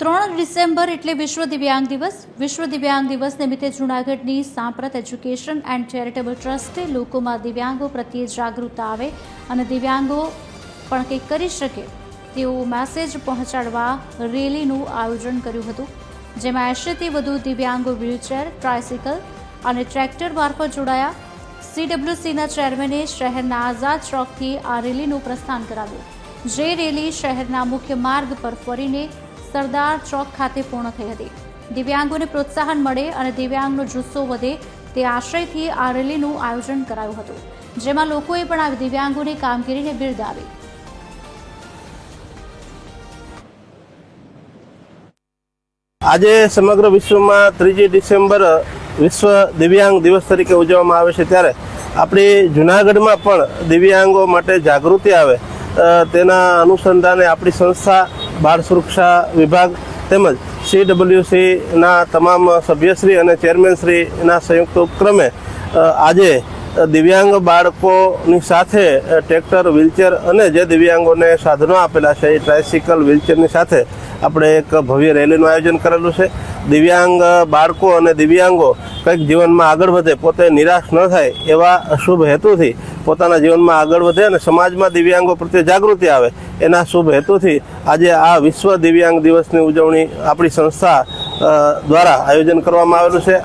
3 December એટલે વિશ્વ દિવ્યાંગ દિવસ. વિશ્વ દિવ્યાંગ દિવસ નિમિત્તે જૂનાગઢની સાંપ્રત એજ્યુકેશન એન્ડ ચેરિટેબલ ટ્રસ્ટે લોકોમાં દિવ્યાંગો પ્રત્યે જાગૃતતા આવે અને દિવ્યાંગો પણ કંઈક કરી શકે તેવો મેસેજ પહોંચાડવા રેલીનું આયોજન કર્યું હતું, જેમાં 80થી વધુ દિવ્યાંગો વ્હીલચેર, ટ્રાયસિકલ અને ટ્રેક્ટર મારફત જોડાયા. CWCના ચેરમેને શહેરના આઝાદ ચોકથી આ રેલીનું પ્રસ્થાન કરાવ્યું, જે રેલી શહેરના મુખ્ય માર્ગ પર ફરીને સરદાર ચોક ખાતે પૂર્ણ થઈ હતી. દિવ્યાંગોને પ્રોત્સાહન મળે અને દિવ્યાંગનો જુસ્સો વધે તે આશયથી આ રેલીનું આયોજન કરાયું હતું, જેમાં લોકોએ પણ આ દિવ્યાંગોની કામગીરીને બિરદાવી. આજે સમગ્ર વિશ્વમાં 3 ડિસેમ્બર વિશ્વ દિવ્યાંગ દિવસ તરીકે ઉજવવામાં આવે છે, ત્યારે આપણી જૂનાગઢમાં પણ દિવ્યાંગો માટે જાગૃતિ આવે તેના અનુસંધાને આપણી સંસ્થા બાળ સુરક્ષા વિભાગ તેમજ CWCના તમામ સભ્યશ્રી અને ચેરમેનશ્રીના સંયુક્ત ઉપક્રમે આજે દિવ્યાંગ બાળકોની સાથે ટ્રેક્ટર, વ્હીલચેર અને જે દિવ્યાંગોને સાધનો આપેલા છે એ ટ્રાયસિકલ, વ્હીલચેરની સાથે આપણે એક ભવ્ય રેલીનું આયોજન કરેલું છે. દિવ્યાંગ બાળકો અને દિવ્યાંગો કંઈક જીવનમાં આગળ વધે, પોતે નિરાશ ન થાય એવા શુભ હેતુથી પોતાના જીવનમાં આગળ વધે અને સમાજમાં દિવ્યાંગો પ્રત્યે જાગૃતિ આવે એના શુભ હેતુથી આજે આ વિશ્વ દિવ્યાંગ દિવસની ઉજવણી આપણી સંસ્થા દ્વારા આયોજન કરવામાં આવેલું છે.